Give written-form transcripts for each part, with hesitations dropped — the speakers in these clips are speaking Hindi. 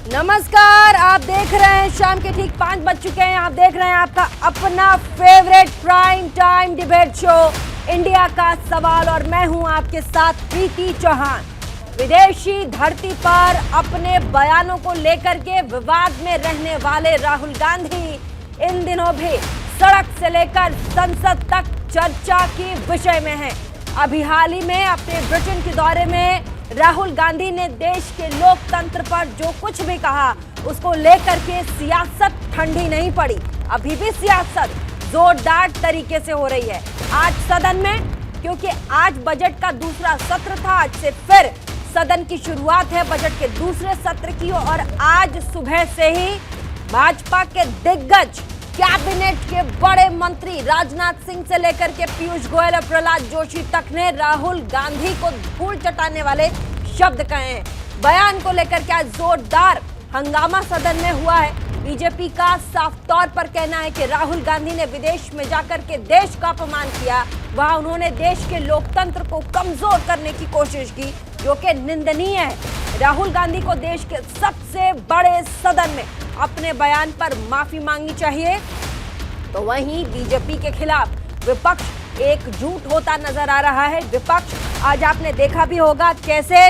नमस्कार, आप देख रहे हैं शाम के ठीक 5 बज चुके हैं। आप देख रहे हैं आपका अपना favourite prime time debate show India का सवाल और मैं हूं आपके साथ प्रीति चौहान। विदेशी धरती पर अपने बयानों को लेकर के विवाद में रहने वाले राहुल गांधी इन दिनों भी सड़क से लेकर संसद तक चर्चा की विषय में हैं। अभी हाल ही में अपने ब्रिटेन के दौरे में राहुल गांधी ने देश के लोकतंत्र पर जो कुछ भी कहा उसको लेकर के सियासत ठंडी नहीं पड़ी। अभी भी सियासत जोरदार तरीके से हो रही है। आज सदन में, क्योंकि आज बजट का दूसरा सत्र था, आज से फिर सदन की शुरुआत है बजट के दूसरे सत्र की। और आज सुबह से ही भाजपा के दिग्गज कैबिनेट के बड़े मंत्री राजनाथ सिंह से लेकर के पीयूष गोयल और प्रहलाद जोशी तक ने राहुल गांधी को धूल चटाने वाले शब्द कहे हैं। बयान को लेकर के आज जोरदार हंगामा सदन में हुआ है। बीजेपी का साफ तौर पर कहना है कि राहुल गांधी ने विदेश में जाकर के देश का अपमान किया, वहां उन्होंने देश के लोकतंत्र को कमजोर करने की कोशिश की, जो कि निंदनीय है। राहुल गांधी को देश के सबसे बड़े सदन में अपने बयान पर माफी मांगनी चाहिए। तो वहीं बीजेपी के खिलाफ विपक्ष एकजुट होता नजर आ रहा है। विपक्ष आज आपने देखा भी होगा कैसे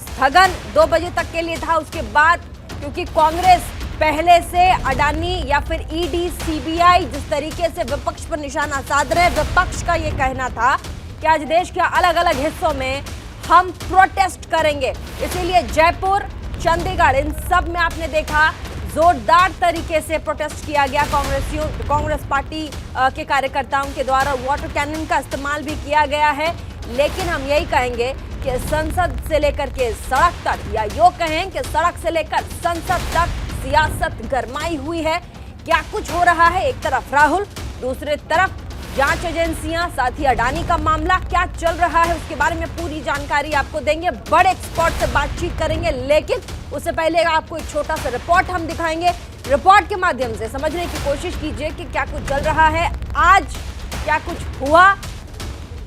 स्थगन 2 बजे तक के लिए था। उसके बाद क्योंकि कांग्रेस पहले से अडानी या फिर ईडी, सीबीआई जिस तरीके से विपक्ष पर निशाना साध रहे, विपक्ष का ये कहना था कि आज देश के अलग अलग हिस्सों में हम प्रोटेस्ट करेंगे। इसीलिए जयपुर, चंडीगढ़, इन सब में आपने देखा जोरदार तरीके से प्रोटेस्ट किया गया। कांग्रेस पार्टी के कार्यकर्ताओं के द्वारा वाटर कैनन का इस्तेमाल भी किया गया है। लेकिन हम यही कहेंगे कि संसद से लेकर के सड़क तक, या यूं कहें कि सड़क से लेकर संसद तक सियासत गरमाई हुई है। क्या कुछ हो रहा है, एक तरफ राहुल, दूसरे तरफ जांच एजेंसियां, साथ ही अडानी का मामला क्या चल रहा है, उसके बारे में पूरी जानकारी आपको देंगे। बड़े एक्सपर्ट से बातचीत करेंगे, लेकिन उससे पहले आपको एक छोटा सा रिपोर्ट हम दिखाएंगे। रिपोर्ट के माध्यम से समझने की कोशिश कीजिए कि क्या कुछ चल रहा है, आज क्या कुछ हुआ,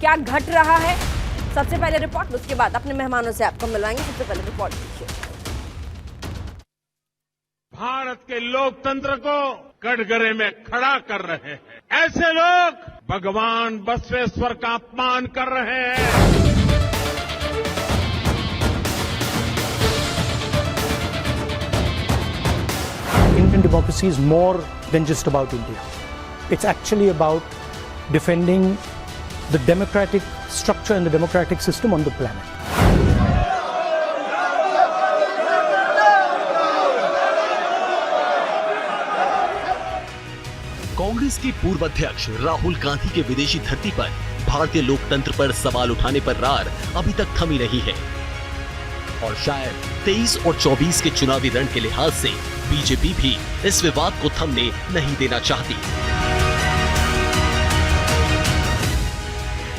क्या घट रहा है। सबसे पहले रिपोर्ट, उसके बाद अपने मेहमानों से आपको मिलवाएंगे। सबसे पहले रिपोर्ट देखिए। भारत के लोकतंत्र को कटघरे में खड़ा कर रहे हैं ऐसे लोग भगवान बसवेश्वर का अपमान कर रहे हैं। Indian democracy is more than just about India. It's actually about defending the democratic structure and the democratic system on the planet. Congress के पूर्व अध्यक्ष राहुल गांधी के विदेशी धरती पर भारतीय लोकतंत्र पर सवाल उठाने पर रार अभी तक थमी नहीं है और शायद 23 और 24 के चुनावी रण के लिहाज से बीजेपी भी इस विवाद को थमने नहीं देना चाहती।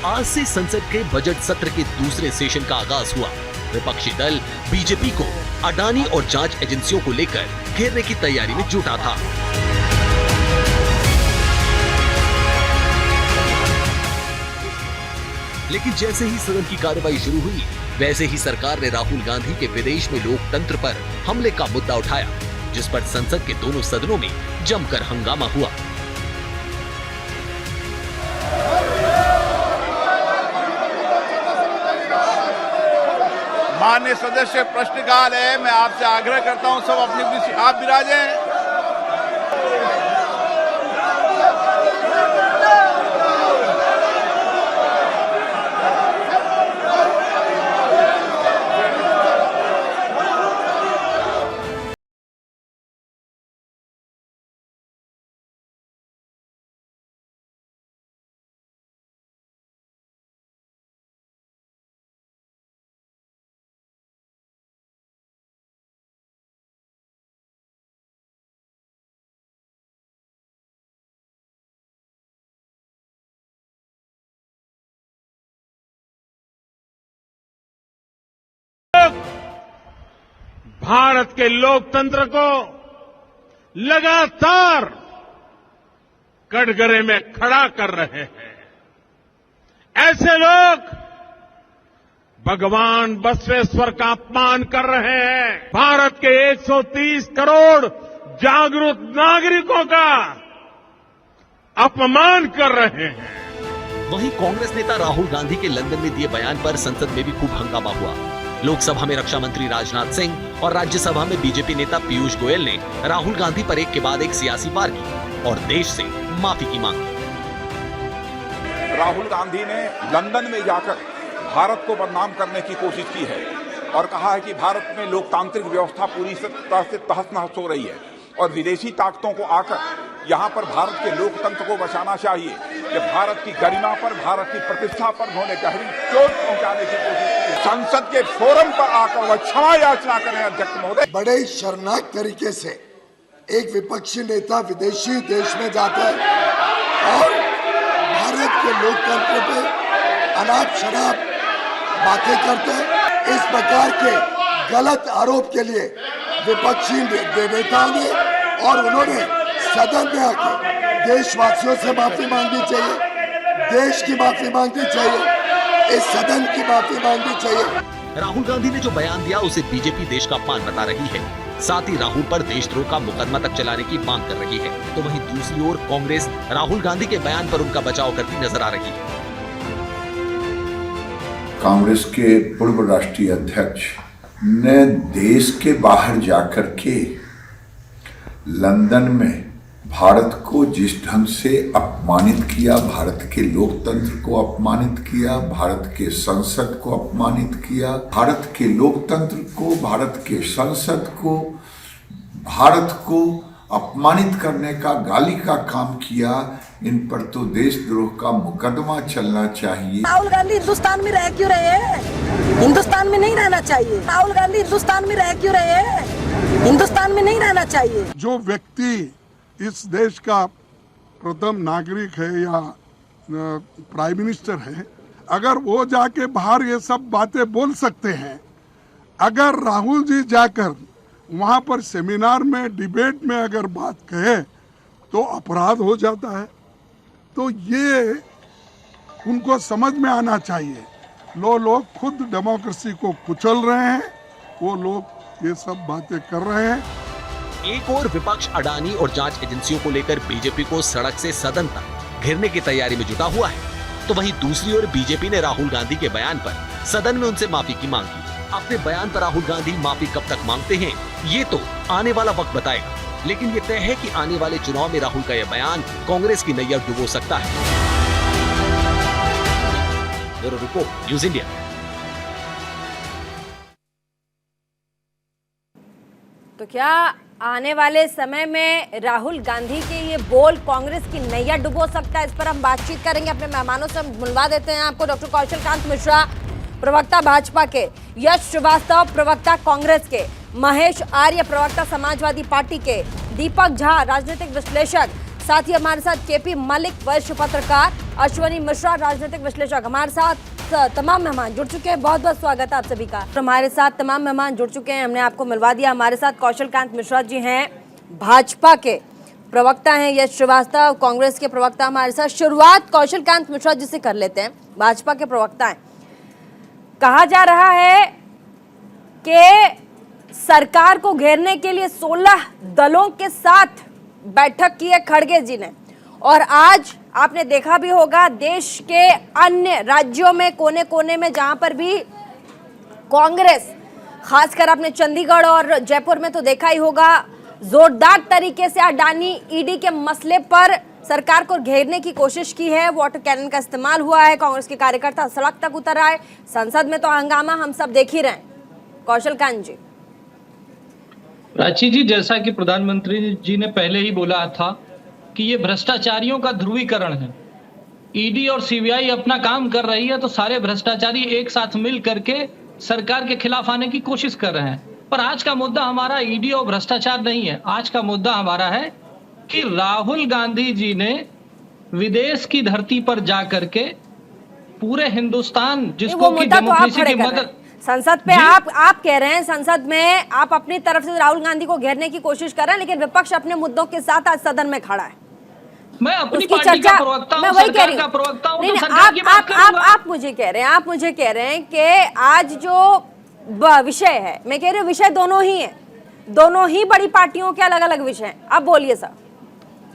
आज से संसद के बजट सत्र के दूसरे सेशन का आगाज हुआ। विपक्षी दल बीजेपी को अडानी और जांच एजेंसियों को लेकर घेरने की तैयारी में जुटा था। लेकिन जैसे ही सदन की कार्रवाई शुरू हुई, वैसे ही सरकार ने राहुल गांधी के विदेश में लोकतंत्र पर हमले का मुद्दा उठाया, जिस पर संसद के दोनों सदनों में जमकर हंगामा हुआ। माननीय सदस्य, प्रश्नकाल है। मैं आपसे आग्रह करता हूं सब अपनी आप विराजें। भारत के लोकतंत्र को लगातार कटघरे में खड़ा कर रहे हैं ऐसे लोग भगवान बसवेश्वर का अपमान कर रहे हैं। भारत के 130 करोड़ जागरूक नागरिकों का अपमान कर रहे हैं। वहीं कांग्रेस नेता राहुल गांधी के लंदन में दिए बयान पर संसद में भी खूब हंगामा हुआ। लोकसभा में रक्षा मंत्री राजनाथ सिंह और राज्यसभा में बीजेपी नेता पीयूष गोयल ने राहुल गांधी पर एक के बाद एक सियासी वार की और देश से माफी की मांग की। राहुल गांधी ने लंदन में जाकर भारत को बदनाम करने की कोशिश की है और कहा है कि भारत में लोकतांत्रिक व्यवस्था पूरी तरह से तहस-नहस हो रही है और विदेशी ताकतों को आकर यहाँ पर भारत के लोकतंत्र को बचाना चाहिए कि भारत की गरिमा पर, भारत की प्रतिष्ठा पर उन्होंने गहरी चोट पहुंचाने की कोशिश की। संसद के फोरम पर आकर वह क्षमा याचना करें अध्यक्ष महोदय। बड़े शर्मनाक तरीके से एक विपक्षी नेता विदेशी देश में जाता है और भारत के लोकतंत्र पे अनाप शराब बातें करते हैं। इस प्रकार के गलत आरोप के लिए विपक्षी नेताओं ने और उन्होंने सदन में आकर देशवासियों से माफी मांगनी चाहिए, देश की माफी मांगनी चाहिए, इस सदन की माफी मांगनी चाहिए। राहुल गांधी ने जो बयान दिया उसे बीजेपी देश का अपमान बता रही है, साथ ही राहुल पर देशद्रोह का मुकदमा तक चलाने की मांग कर रही है। तो वहीं दूसरी ओर कांग्रेस राहुल गांधी के बयान पर उनका बचाव करती नजर आ रही है। कांग्रेस के पूर्व राष्ट्रीय अध्यक्ष ने देश के बाहर जाकर के लंदन में भारत को जिस ढंग से अपमानित किया, भारत के लोकतंत्र को अपमानित किया, भारत के संसद को अपमानित किया, भारत के लोकतंत्र को, भारत के संसद को, भारत को अपमानित करने का, गाली का काम किया, इन पर तो देशद्रोह का मुकदमा चलना चाहिए। राहुल गांधी हिंदुस्तान में रह क्यों रहे हैं? हिंदुस्तान में नहीं रहना चाहिए। राहुल गांधी हिंदुस्तान में रह क्यों रहे हैं? हिंदुस्तान में नहीं रहना चाहिए। जो व्यक्ति इस देश का प्रथम नागरिक है या प्राइम मिनिस्टर है, अगर वो जाके बाहर ये सब बातें बोल सकते हैं, अगर राहुल जी जाकर वहाँ पर सेमिनार में, डिबेट में अगर बात कहे तो अपराध हो जाता है। तो ये उनको समझ में आना चाहिए। लोग खुद डेमोक्रेसी को कुचल रहे हैं, वो लोग ये सब बातें कर रहे हैं। एक और विपक्ष अडानी और जांच एजेंसियों को लेकर बीजेपी को सड़क से सदन तक घेरने की तैयारी में जुटा हुआ है। तो वहीं दूसरी ओर बीजेपी ने राहुल गांधी के बयान पर सदन में उनसे माफी की मांग की। अपने बयान पर राहुल गांधी माफी कब तक मांगते हैं, ये तो आने वाला वक्त बताएगा। लेकिन ये तय है कि आने वाले चुनाव में राहुल का यह बयान कांग्रेस की नैया डुबो सकता है। Bureau report, news India. तो क्या आने वाले समय में राहुल गांधी के ये बोल कांग्रेस की नैया डुबो सकता है? इस पर हम बातचीत करेंगे। अपने मेहमानों से हम बुलवा देते हैं आपको। डॉक्टर कौशल कांत मिश्रा, प्रवक्ता भाजपा के, यश श्रीवास्तव, प्रवक्ता कांग्रेस के, महेश आर्य, प्रवक्ता समाजवादी पार्टी के, दीपक झा, राजनीतिक विश्लेषक, साथ ही हमारे साथ केपी मलिक, वरिष्ठ पत्रकार, अश्वनी मिश्रा, राजनीतिक विश्लेषक, हमारे साथ तमाम मेहमान जुड़ चुके हैं। बहुत बहुत स्वागत है आप सभी का। हमारे साथ तमाम मेहमान जुड़ चुके हैं, हमने आपको मिलवा दिया। हमारे साथ कौशल कांत मिश्रा जी हैं, भाजपा के प्रवक्ता हैं, यश श्रीवास्तव, कांग्रेस के प्रवक्ता हमारे साथ। शुरुआत कौशल कांत मिश्रा जी से कर लेते हैं, भाजपा के प्रवक्ता हैं। कहा जा रहा है कि सरकार को घेरने के लिए 16 दलों के साथ बैठक की है खड़गे जी ने, और आज आपने देखा भी होगा देश के अन्य राज्यों में, कोने कोने में, जहां पर भी कांग्रेस, खासकर आपने चंडीगढ़ और जयपुर में तो देखा ही होगा, जोरदार तरीके से अडानी ईडी के मसले पर सरकार को घेरने की कोशिश की है। वाटर कैनन का इस्तेमाल हुआ है, कांग्रेस के कार्यकर्ता सड़क तक उतर आए, संसद में तो हंगामा हम सब देख ही रहे हैं। कौशल कांत जी। प्राची जी, जैसा कि प्रधानमंत्री जी ने पहले ही बोला था कि ये भ्रष्टाचारियों का ध्रुवीकरण है। ईडी और सीबीआई अपना काम कर रही है तो सारे भ्रष्टाचारी एक साथ मिल करके सरकार के खिलाफ आने की कोशिश कर रहे हैं। पर आज का मुद्दा हमारा ईडी और भ्रष्टाचार नहीं है। आज का मुद्दा हमारा है कि राहुल गांधी जी ने विदेश की धरती पर जा करके पूरे हिंदुस्तान, जिसको कि डेमोक्रेसी की मदद, संसद पे आप कह रहे हैं, संसद में आप अपनी तरफ से राहुल गांधी को घेरने की कोशिश कर रहे हैं, लेकिन विपक्ष अपने मुद्दों के साथ आज सदन में खड़ा है। मैं अपनी उसकी पार्टी का चर्चा प्रवक्ता मैं हूँ, वही कह सरकार रही का हूँ। प्रवक्ता हूँ, नहीं, तो नहीं, सरकार की बात करूंगा। आप मुझे कह रहे हैं कि आज जो विषय है, मैं कह रही हूँ विषय दोनों ही है, दोनों ही बड़ी पार्टियों के अलग अलग विषय हैं। अब बोलिए सर।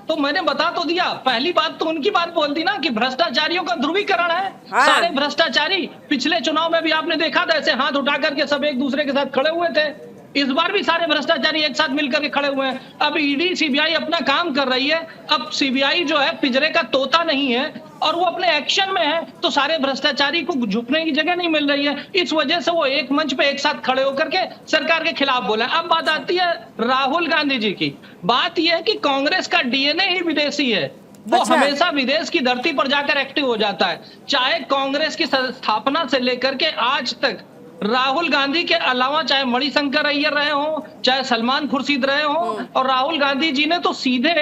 तो मैंने बता तो दिया, पहली बात तो उनकी बात बोल दी ना कि भ्रष्टाचारियों का ध्रुवीकरण है। हाँ। सारे भ्रष्टाचारी पिछले चुनाव में भी आपने देखा था, ऐसे हाथ उठा करके सब एक दूसरे के साथ खड़े हुए थे। इस बार भी सारे भ्रष्टाचारी एक साथ मिलकर के खड़े हुए हैं। अब ईडी सीबीआई अपना काम कर रही है। अब सीबीआई जो है पिंजरे का तोता नहीं है और वो अपने एक्शन में है, तो सारे भ्रष्टाचारी को झुकने की जगह नहीं मिल रही है। इस वजह से वो एक मंच पे एक साथ खड़े होकर के सरकार के खिलाफ बोला। अब बात आती है राहुल गांधी जी की। बात यह है कि कांग्रेस का डीएनए ही विदेशी है। वो अच्छा। हमेशा विदेश की धरती पर जाकर एक्टिव हो जाता है। चाहे कांग्रेस की स्थापना से लेकर के आज तक राहुल गांधी के अलावा चाहे मणिशंकर अय्यर रहे हो, चाहे सलमान खुर्शीद रहे हो, और राहुल गांधी जी ने तो सीधे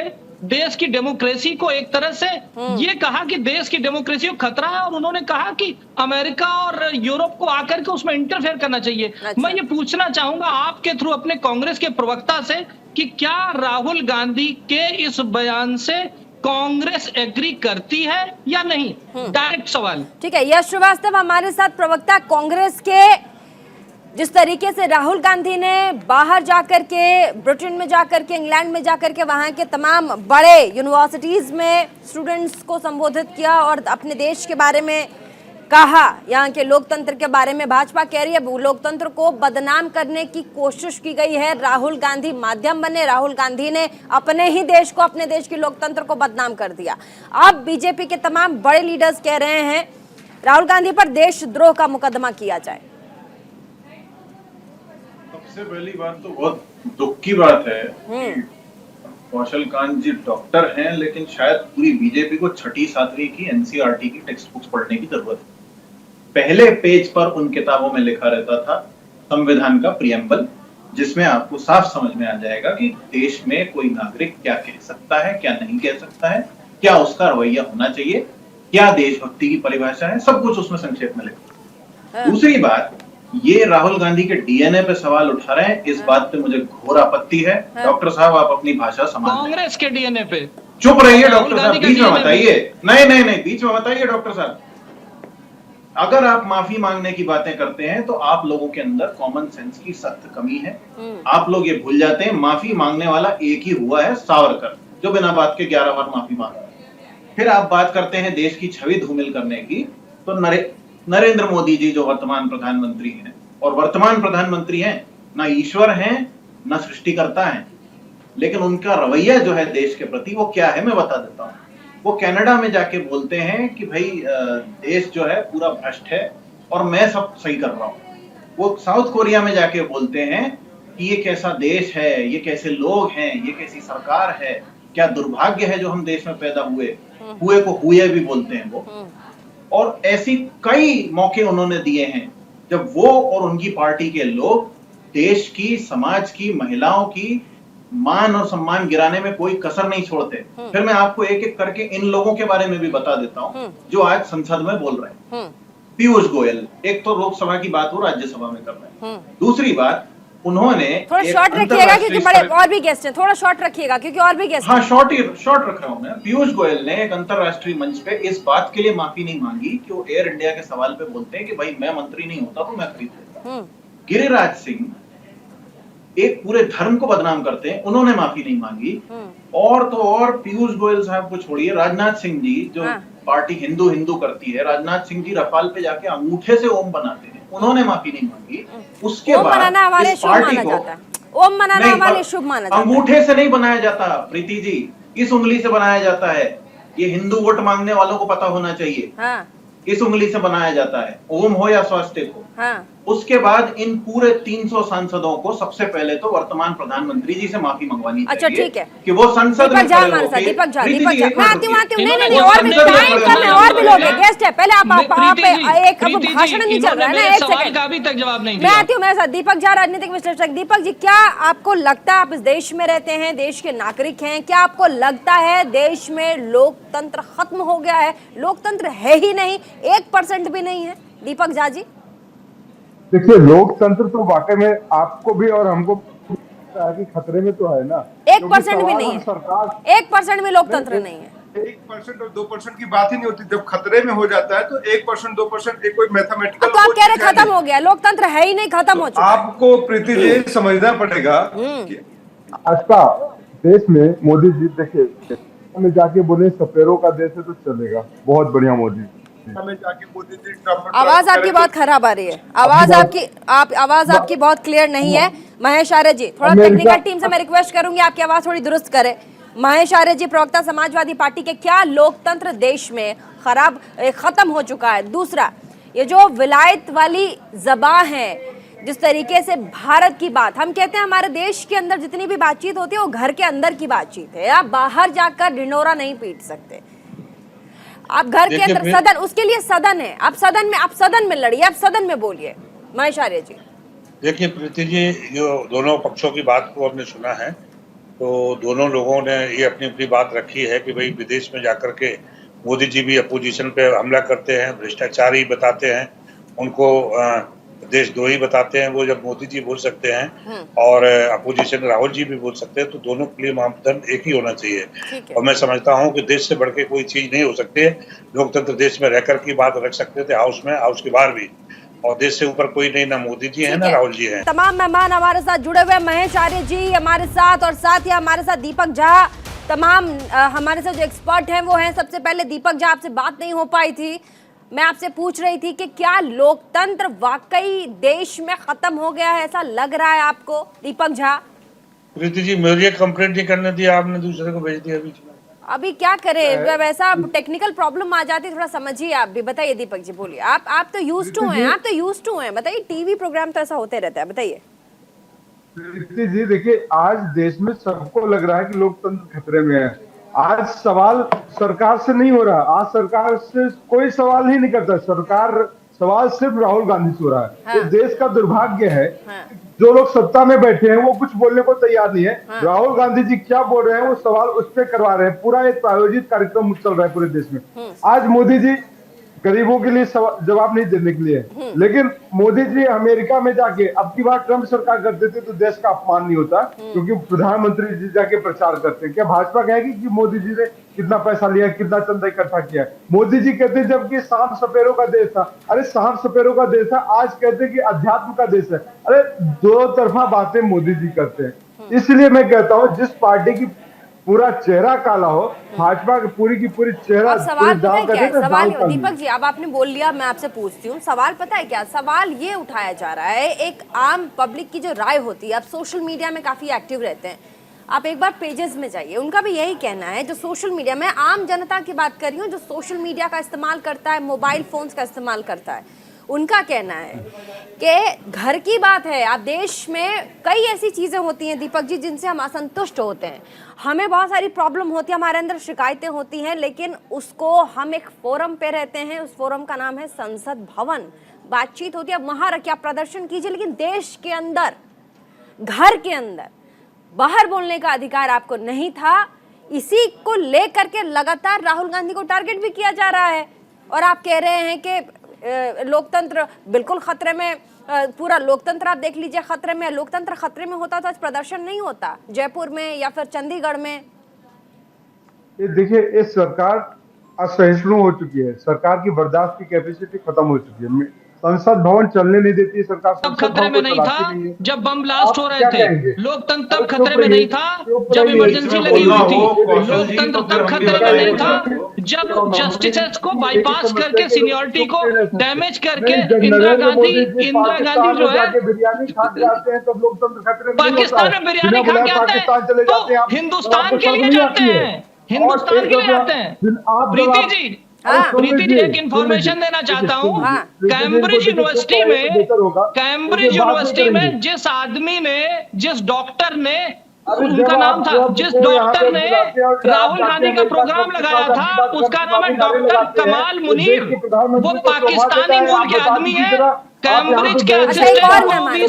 देश की डेमोक्रेसी को एक तरह से ये कहा कि देश की डेमोक्रेसी को खतरा है, और उन्होंने कहा कि अमेरिका और यूरोप को आकर के उसमें इंटरफेयर करना चाहिए। अच्छा। मैं ये पूछना चाहूंगा आपके थ्रू अपने कांग्रेस के प्रवक्ता से कि क्या राहुल गांधी के इस बयान से कांग्रेस एग्री करती है या नहीं? डायरेक्ट सवाल। ठीक है, यश श्रीवास्तव हमारे साथ प्रवक्ता कांग्रेस के। जिस तरीके से राहुल गांधी ने बाहर जाकर के, ब्रिटेन में जाकर के, इंग्लैंड में जाकर के वहां के तमाम बड़े यूनिवर्सिटीज में स्टूडेंट्स को संबोधित किया और अपने देश के बारे में कहा, यहाँ के लोकतंत्र के बारे में भाजपा कह रही है लोकतंत्र को बदनाम करने की कोशिश की गई है, राहुल गांधी माध्यम बने, राहुल गांधी ने अपने ही देश को, अपने देश के लोकतंत्र को बदनाम कर दिया। अब बीजेपी के तमाम बड़े लीडर्स कह रहे हैं राहुल गांधी पर देशद्रोह का मुकदमा किया जाए। सबसे पहली बात तो बहुत दुख की बात है कि कौशल कांत जी डॉक्टर हैं, लेकिन शायद पूरी बीजेपी को छठी सातवीं की एनसीईआरटी की टेक्स्ट बुक्स पढ़ने की जरूरत है। पहले पेज पर उन किताबों में लिखा रहता था संविधान का प्रियम्बल, जिसमें आपको साफ समझ में आ जाएगा कि देश में कोई नागरिक क्या कह सकता है, क्या नहीं कह सकता है, क्या उसका रवैया होना चाहिए, क्या देशभक्ति की परिभाषा है, सब कुछ उसमें संक्षेप में लिखा। दूसरी बात, ये राहुल गांधी के डीएनए पे सवाल उठा रहे हैं, इस बात पे मुझे घोर आपत्ति है। डॉक्टर साहब, आप अपनी भाषा संभाल लें। कांग्रेस के डीएनए पे चुप रहिए डॉक्टर साहब, बीच में बताइए। नहीं, बीच में बताइए डॉक्टर साहब। अगर आप माफी मांगने की बातें करते हैं तो आप लोगों के अंदर कॉमन सेंस की सख्त कमी है। आप लोग ये भूल जाते हैं माफी मांगने वाला एक ही हुआ है, सावरकर, जो बिना बात के 11 बार माफी मांगा। फिर आप बात करते हैं देश की छवि धूमिल करने की, तो नरेंद्र मोदी जी जो वर्तमान प्रधानमंत्री हैं, और वर्तमान प्रधानमंत्री हैं, ना ईश्वर हैं ना सृष्टिकर्ता हैं, लेकिन उनका रवैया जो है देश के प्रति वो क्या है मैं बता देता हूं। वो कनाडा में जाके बोलते हैं कि भाई देश जो है पूरा भ्रष्ट है और मैं सब सही कर रहा हूं। वो साउथ कोरिया में जाके बोलते हैं कि ये कैसा देश है, ये कैसे लोग हैं, ये कैसी सरकार है, क्या दुर्भाग्य है जो हम देश में पैदा हुए को हुए भी बोलते हैं वो। और ऐसी कई मौके उन्होंने दिए हैं जब वो और उनकी पार्टी के लोग देश की, समाज की, महिलाओं की मान और सम्मान गिराने में कोई कसर नहीं छोड़ते। फिर मैं आपको एक एक करके इन लोगों के बारे में भी बता देता हूं जो आज संसद में बोल रहे हैं। पीयूष गोयल, एक तो लोकसभा की बात वो राज्यसभा में कर रहे हैं। दूसरी बात, उन्होंने थोड़ा शॉर्ट रखिएगा क्योंकि बड़े और भी गेस्ट हैं, थोड़ा शॉर्ट रखिएगा क्योंकि और भी गेस्ट। हाँ, शॉर्ट रख रहा हूं मैं। पीयूष गोयल ने एक अंतरराष्ट्रीय मंच पे इस बात के लिए माफी नहीं मांगी कि वो एयर इंडिया के सवाल पे बोलते हैं कि भाई मैं मंत्री नहीं होता तो मैं खरीद लेता। गिरिराज सिंह एक पूरे धर्म को बदनाम करते हैं, उन्होंने माफी नहीं मांगी। और तो और पीयूष गोयल साहब को छोड़िए, राजनाथ सिंह जी जो पार्टी हिंदू करती है, राजनाथ सिंह जी रफाल पे जाके अंगूठे से ओम बनाते हैं, उन्होंने माफी नहीं मांगी। उसके बाद इस पार्टी को ओम मनाना हमारे शुभ माना जाता है। अंगूठे से नहीं बनाया जाता प्रीति जी, इस उंगली से बनाया जाता है। ये हिंदू वोट मांगने वालों को पता होना चाहिए। इस उंगली से बनाया जाता है, ओम हो या स्वास्थ्य को। उसके बाद इन पूरे 300 सांसदों को सबसे पहले तो वर्तमान प्रधानमंत्री जी से माफी मंगवानी चाहिए। अच्छा ठीक है कि वो संसद में दीपक मैं आती हूँ नहीं और भी टाइम कम है, और भी लोग हैं, गेस्ट है। पहले आप एक भाषण नहीं चल रहा है ना, एक सेकंड अभी तक जवाब नहीं मैं आती हूँ मेरे साथ। दीपक झा, राजनीतिक विश्लेषक। दीपक जी, क्या आपको लगता है, आप इस देश में रहते हैं, देश के नागरिक हैं, क्या आपको लगता है देश में लोकतंत्र खत्म हो गया है? लोकतंत्र है ही नहीं, 1% भी नहीं है। दीपक झा जी, देखिए, लोकतंत्र तो वाकई में आपको भी और हमको कि खतरे में तो है ना। 1% भी नहीं है, 1% भी लोकतंत्र नहीं है। 1% और 2% की बात ही नहीं होती। जब खतरे में हो जाता है तो 1% 2% एक कोई मैथमेटिकल। तो आप कह रहे खत्म हो गया, लोकतंत्र है ही नहीं, खत्म हो चुका। आपको प्रीति जी समझना पड़ेगा कि आज का देश में मोदी जी देखिए हमें जाके बोले सपेरों का देश है तो चलेगा, बहुत बढ़िया मोदी हमें जाके मोदी जी आवाज आपकी बहुत खराब आ रही है, आवाज आपकी बहुत क्लियर नहीं है। महेश आर्य जी, थोड़ा टेक्निकल टीम से मैं रिक्वेस्ट करूंगी आपकी आवाज थोड़ी दुरुस्त करें। महेश आर्य जी, प्रवक्ता समाजवादी पार्टी के, क्या लोकतंत्र देश में खत्म हो चुका है? दूसरा, ये जो विलायत वाली ज़बान है, जिस तरीके से भारत की बात हम कहते हैं, हमारे देश के अंदर जितनी भी बातचीत होती है वो घर के अंदर की बातचीत है। आप बाहर जाकर ढिंडोरा नहीं पीट सकते। आप घर के अंदर सदन, उसके लिए सदन है, आप सदन में लड़िए, आप सदन में बोलिए। महेश आर्य जी, देखिए प्रीति जी, जो दोनों पक्षों की बात को हमने सुना है, तो दोनों लोगों ने ये अपनी अपनी बात रखी है कि भाई विदेश में जाकर के मोदी जी भी अपोजिशन पे हमला करते हैं, भ्रष्टाचारी बताते हैं, उनको देशद्रोही बताते हैं। वो जब मोदी जी बोल सकते हैं और अपोजिशन राहुल जी भी बोल सकते हैं, तो दोनों के लिए मापदंड एक ही होना चाहिए। और मैं समझता हूं कि देश से बढ़ के कोई चीज नहीं हो सकती है। लोकतंत्र देश में रहकर की बात रख सकते थे, हाउस में, हाउस के बाहर भी, और देश से ऊपर कोई नहीं, ना मोदी जी है ना राहुल जी हैं। तमाम मेहमान हमारे साथ जुड़े हुए, महेश आर्य जी हमारे साथ, और साथ ही हमारे साथ दीपक झा। तमाम हमारे साथ जो एक्सपर्ट हैं वो हैं। सबसे पहले दीपक झा, आपसे बात नहीं हो पाई थी, मैं आपसे पूछ रही थी कि क्या लोकतंत्र वाकई देश में खत्म हो गया है, ऐसा लग रहा है आपको? दीपक झा। प्रीति जी, मुझे कंप्लेंट नहीं करने दिया आपने, दूसरे को भेज दिया बीच में। अभी क्या करें, वैसा टेक्निकल प्रॉब्लम आ जाती, थोड़ा समझिए आप भी। बताइए दीपक जी, बोलिए। आप तो यूज्ड टू हैं, बताइए। टीवी प्रोग्राम तो ऐसा होते रहता है, बताइए। प्रीति जी देखिए, आज देश में सबको लग रहा है कि लोकतंत्र खतरे में है। आज सवाल सरकार से नहीं हो रहा, आज सरकार से कोई सवाल ही नहीं करता, सवाल सिर्फ राहुल गांधी से हो रहा है। हाँ। ये देश का दुर्भाग्य है। हाँ। जो लोग सत्ता में बैठे हैं वो कुछ बोलने को तैयार नहीं है। हाँ। राहुल गांधी जी क्या बोल रहे हैं वो सवाल उस पर करवा रहे हैं। पूरा एक प्रायोजित कार्यक्रम चल रहा है पूरे देश में। आज मोदी जी गरीबों के लिए जवाब नहीं देने के लिए, लेकिन मोदी जी अमेरिका में जाके अब की बार ट्रम्प सरकार कर देते तो देश का अपमान नहीं होता, क्योंकि प्रधानमंत्री जी जाके प्रचार करते हैं। क्या भाजपा कहेगी कि मोदी जी ने कितना पैसा लिया, कितना चंदा इकट्ठा किया? मोदी जी कहते हैं जबकि सांप सपेरों का देश था। अरे सांप सपेरों का देश था, आज कहते हैं कि अध्यात्म का देश है। अरे दो तरफा बातें मोदी जी करते हैं। इसलिए मैं कहता हूँ जिस पार्टी की पूरा चेहरा काला हो, भाजपा पूरी की पूरी चेहरा। सवाल पता है क्या है? सवाल दीपक जी, अब आपने बोल लिया, मैं आपसे पूछती हूँ, सवाल पता है क्या? सवाल ये उठाया जा रहा है, एक आम पब्लिक की जो राय होती है, आप सोशल मीडिया में काफी एक्टिव रहते हैं, आप एक बार पेजेस में जाइए, उनका भी यही कहना है, जो सोशल मीडिया में, आम जनता की बात कर रही हूँ, जो सोशल मीडिया का इस्तेमाल करता है, मोबाइल फोन्स का इस्तेमाल करता है, उनका कहना है कि घर की बात है। आप देश में कई ऐसी चीज़ें होती हैं दीपक जी जिनसे हम असंतुष्ट होते हैं, हमें बहुत सारी प्रॉब्लम होती है, हमारे अंदर शिकायतें होती हैं, लेकिन उसको हम एक फोरम पे रहते हैं, उस फोरम का नाम है संसद भवन, बातचीत होती है, वहाँ रखिए, आप प्रदर्शन कीजिए, लेकिन देश के अंदर, घर के अंदर, बाहर बोलने का अधिकार आपको नहीं था। इसी को लेकर के लगातार राहुल गांधी को टारगेट भी किया जा रहा है, और आप कह रहे हैं कि लोकतंत्र बिल्कुल खतरे में, पूरा लोकतंत्र आप देख लीजिए खतरे में। लोकतंत्र खतरे में होता तो आज प्रदर्शन नहीं होता जयपुर में या फिर चंडीगढ़ में। ये देखिए, ये सरकार असहिष्णु हो चुकी है, सरकार की बर्दाश्त की कैपेसिटी खत्म हो चुकी है। संसद भवन चलने नहीं देती सरकार। तब खतरे में नहीं था जब बम ब्लास्ट हो रहे थे, लोकतंत्र तब खतरे में नहीं था जब इमरजेंसी लगी हुई थी, लोकतंत्र तब खतरे में नहीं था जब जस्टिसेस को बाईपास करके, सीनियरिटी को डैमेज करके इंदिरा गांधी जो है पाकिस्तान में बिरयानी खा के आते हैं, तो हिंदुस्तान के लिए जाते हैं, हिंदुस्तान के लिए आते हैं। प्रीति जी, प्रीति जी, एक इंफॉर्मेशन देना चाहता हूँ, कैम्ब्रिज यूनिवर्सिटी में जिस आदमी ने, जिस डॉक्टर ने, उनका नाम था, जिस डॉक्टर ने राहुल गांधी का प्रोग्राम लगाया था, उसका नाम है डॉक्टर कमाल मुनीर। वो पाकिस्तानी मूल के आदमी है, कैम्ब्रिज के अच्छा, एक और मेहमान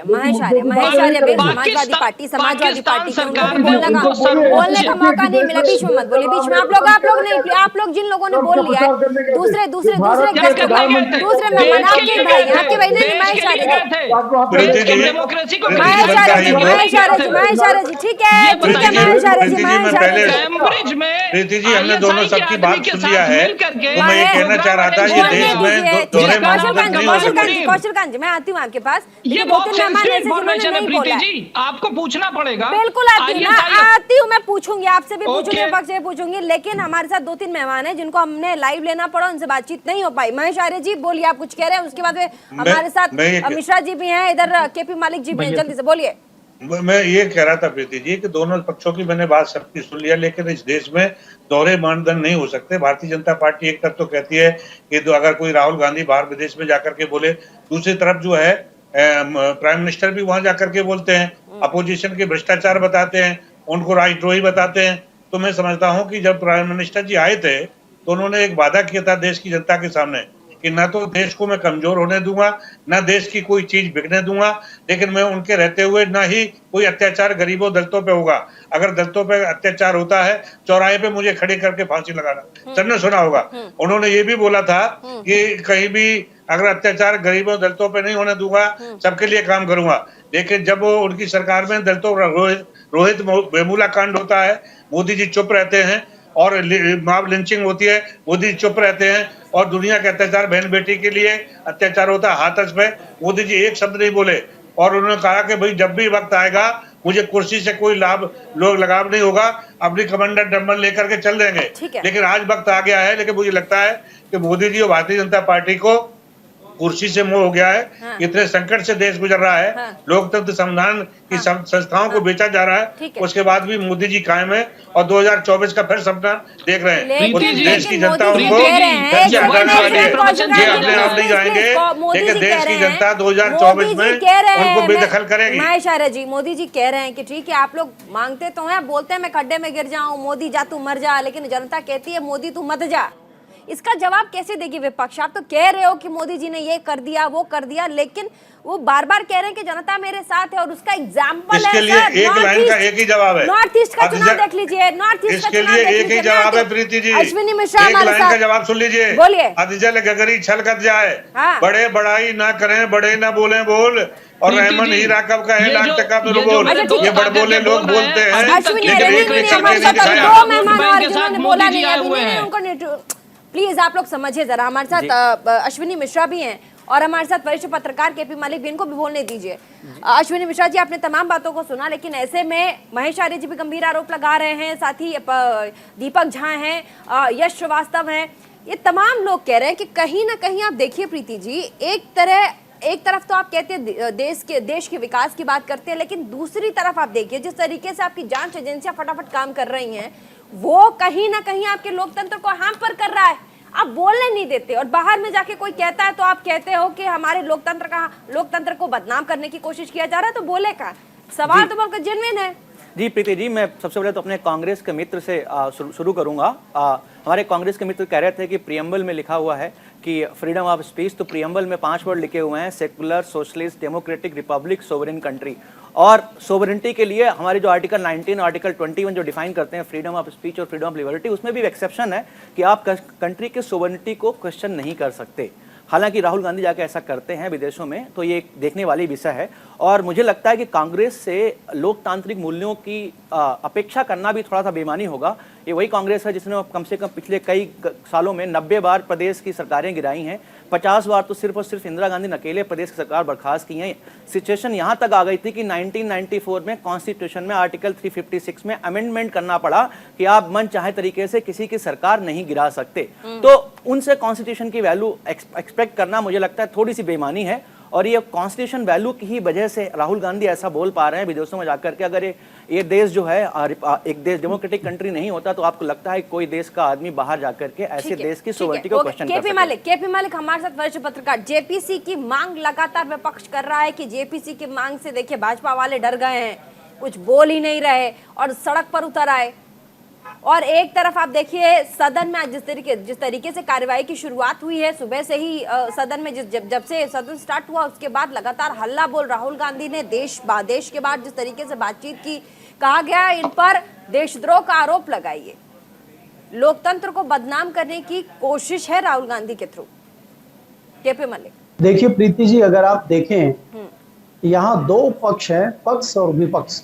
महेश आर्य समाजवादी पार्टी सरकार के उनको बोलने का मौका नहीं मिला। बीच में मत बोलिए, बीच में आप लोग जिन लोगों ने बोल लिया है, दूसरे मेहमान आपके भाई नहीं, महेश आर्य जी ठीक है महेश आर्य जी कैम्ब्रिज में प्रीति जी, हमने दोनों सबकी बात सुन लिया है। तो मैं ये कहना चाह रहा था, ये देश में दोहरे मानदंड नहीं हो सकते। कौशलकांत जी, मैं आती हूँ आपके पास। ये बहुत सेंसिटिव इन्फॉर्मेशन है प्रीति जी, आपको पूछना पड़ेगा। बिल्कुल आती हूँ, मैं पूछूंगी, आपसे भी पूछूंगी, विपक्ष से पूछूंगी, लेकिन हमारे साथ 2-3 मेहमान हैं जिनको हमने लाइव लेना पड़ा, उनसे बातचीत नहीं हो पाई। महेश आर्य जी बोलिए, आप कुछ कह रहे हैं, उसके बाद हमारे साथ मिश्रा जी भी हैं, इधर केपी मालिक जी भी हैं, जल्दी से बोलिए। मैं ये कह रहा था प्रीति जी कि दोनों पक्षों की मैंने बात सबकी सुन लिया, लेकिन इस देश में दोहरे मानदंड नहीं हो सकते। भारतीय जनता पार्टी एक तरफ तो कहती है कि अगर कोई राहुल गांधी बाहर विदेश में जाकर के बोले, दूसरी तरफ जो है प्राइम मिनिस्टर भी वहां जाकर के बोलते हैं, अपोजिशन के भ्रष्टाचार बताते हैं, उनको राष्ट्रद्रोही बताते हैं। तो मैं समझता हूँ कि जब प्राइम मिनिस्टर जी आए थे तो उन्होंने एक वादा किया था देश की जनता के सामने कि ना तो देश को मैं कमजोर होने दूंगा, ना देश की कोई चीज बिकने दूंगा, लेकिन मैं उनके रहते हुए ना ही कोई अत्याचार गरीबों दलितों पे होगा। अगर दलितों पे अत्याचार होता है, चौराहे पे मुझे खड़े करके फांसी लगाना, सबने सुना होगा। उन्होंने ये भी बोला था कि कहीं भी अगर अत्याचार गरीबों दलितों पे नहीं होने दूंगा, सबके लिए काम करूंगा। लेकिन जब वो उनकी सरकार में दलितों रोहित वेमुला कांड होता है, मोदी जी चुप रहते हैं, और मॉब लिंचिंग होती है, मोदी चुप रहते हैं, और दुनिया के अत्याचार बहन बेटी के लिए अत्याचार होता है हाथरस पे, मोदी जी एक शब्द नहीं बोले। और उन्होंने कहा कि भाई जब भी वक्त आएगा मुझे कुर्सी से कोई लगाव नहीं होगा, अपनी कमांडर डम्बल लेकर के चल देंगे। लेकिन आज वक्त आ गया है, लेकिन मुझे लगता है कि मोदी जी और भारतीय जनता पार्टी को कुर्सी से मोह हो गया है। हाँ। इतने संकट से देश गुजर रहा है। हाँ। लोकतंत्र संविधान की संस्थाओं को बेचा जा रहा है, उसके बाद भी मोदी जी कायम है और 2024 का फिर सपना देख रहे हैं। देश की जनता उनको अपने आप नहीं जाएंगे, लेकिन देश की जनता 2024 में उनको बेदखल करेगी। महेश आर्य जी, मोदी जी कह रहे हैं कि ठीक है, आप लोग मांगते तो हैं, बोलते हैं मैं खड्डे में गिर जाऊं, मोदी जा तू मर जा, लेकिन जनता कहती है मोदी तू मत जा। इसका जवाब कैसे देगी विपक्ष? आप तो कह रहे हो कि मोदी जी ने ये कर दिया, वो कर दिया, लेकिन वो बार-बार कह रहे हैं कि जनता मेरे साथ है, और उसका एग्जाम्पल है। इसके लिए एक लाइन का एक ही जवाब है। नॉर्थ ईस्ट का चुनाव देख लीजिए, नॉर्थ ईस्ट का चुनाव देख लीजिए। एक ही जवाब है प्रीति जी, अश्विनी मिश्रा एक लाइन का जवाब सुन लीजिए। बोलिए। अधजल गगरी छलकत जाए, बड़े बड़ाई ना करें, बड़े ना बोले बोल, और रहमन हीरा कब का है लाख टका तो बोल। ये बड़े बोले लोग बोलते हैं, प्लीज आप लोग समझिए जरा। हमारे साथ अश्विनी मिश्रा भी हैं और हमारे साथ वरिष्ठ पत्रकार केपी मालिक भी, इनको भी बोलने दीजिए। अश्विनी मिश्रा जी, आपने तमाम बातों को सुना, लेकिन ऐसे में महेश आर्य जी भी गंभीर आरोप लगा रहे हैं, साथ ही दीपक झा हैं, यश श्रीवास्तव हैं, ये तमाम लोग कह रहे हैं कि कहीं ना कहीं आप देखिए प्रीति जी, एक तरफ तो आप कहते हैं देश के विकास की बात करते हैं, लेकिन दूसरी तरफ आप देखिए जिस तरीके से आपकी जांच एजेंसियां फटाफट काम कर रही हैं, वो कहीं ना कहीं आपके लोकतंत्र को हैम्पर कर रहा है। आप बोलने नहीं देते, और बाहर में जाके कोई कहता है तो आप कहते हो कि हमारे लोकतंत्र को बदनाम करने की कोशिश किया जा रहा है, तो बोले का सवाल तो बिल्कुल जेन्युइन है। जी प्रीति जी, मैं सबसे पहले तो अपने कांग्रेस के मित्र से शुरू करूंगा। हमारे कांग्रेस के मित्र कह रहे थे कि प्रियम्बल में लिखा हुआ है कि फ्रीडम ऑफ स्पीच, तो प्रियम्बल में 5 वर्ड लिखे हुए हैं, secular, socialist, democratic, Republic, sovereign country. और सोवरेनिटी के लिए हमारे जो आर्टिकल 19, आर्टिकल 21 जो डिफाइन करते हैं फ्रीडम ऑफ स्पीच और फ्रीडम ऑफ लिबर्टी, उसमें भी एक्सेप्शन है कि आप कंट्री के सोवरेनिटी को क्वेश्चन नहीं कर सकते। हालांकि राहुल गांधी जाके ऐसा करते हैं विदेशों में, तो ये एक देखने वाली विषय है। और मुझे लगता है कि कांग्रेस से लोकतांत्रिक मूल्यों की अपेक्षा करना भी थोड़ा सा बेईमानी होगा। ये वही कांग्रेस है जिसने कम से कम पिछले कई सालों में 90 बार प्रदेश की सरकारें गिराई हैं, 50 बार तो सिर्फ और सिर्फ इंदिरा गांधी ने अकेले प्रदेश की सरकार बर्खास्त की है। सिचुएशन यहाँ तक आ गई थी कि 1994 में कॉन्स्टिट्यूशन में आर्टिकल 356 में अमेंडमेंट करना पड़ा कि आप मन चाहे तरीके से किसी की सरकार नहीं गिरा सकते। तो उनसे कॉन्स्टिट्यूशन की वैल्यू एक्सपेक्ट करना मुझे लगता है थोड़ी सी बेईमानी है, और ये कॉन्स्टिट्यूशन वैल्यू की ही वजह से राहुल गांधी ऐसा बोल पा रहे हैं विदेशों में जाकर के। अगर ये देश जो है एक देश डेमोक्रेटिक कंट्री नहीं होता, तो आपको लगता है कोई देश का आदमी बाहर जाकर के ऐसे देश की सोवरेनिटी को क्वेश्चन कर सकता है? केपी मालिक हमारे साथ वरिष्ठ पत्रकार, जेपीसी की मांग लगातार विपक्ष कर रहा है कि जेपीसी की मांग से देखिए भाजपा वाले डर गए हैं, कुछ बोल ही नहीं रहे और सड़क पर उतर आए। और एक तरफ आप देखिए सदन में आज जिस तरीके से कार्यवाही की शुरुआत हुई है, सुबह से ही सदन में जब से सदन स्टार्ट हुआ उसके बाद लगातार हल्ला बोल राहुल गांधी ने देश के बाद जिस तरीके से बातचीत की, कहा गया इन पर देशद्रोह का आरोप लगाइए, लोकतंत्र को बदनाम करने की कोशिश है राहुल गांधी के थ्रू। केपी मलिक। देखिए प्रीति जी, अगर आप देखें यहाँ दो पक्ष हैं, पक्ष और विपक्ष।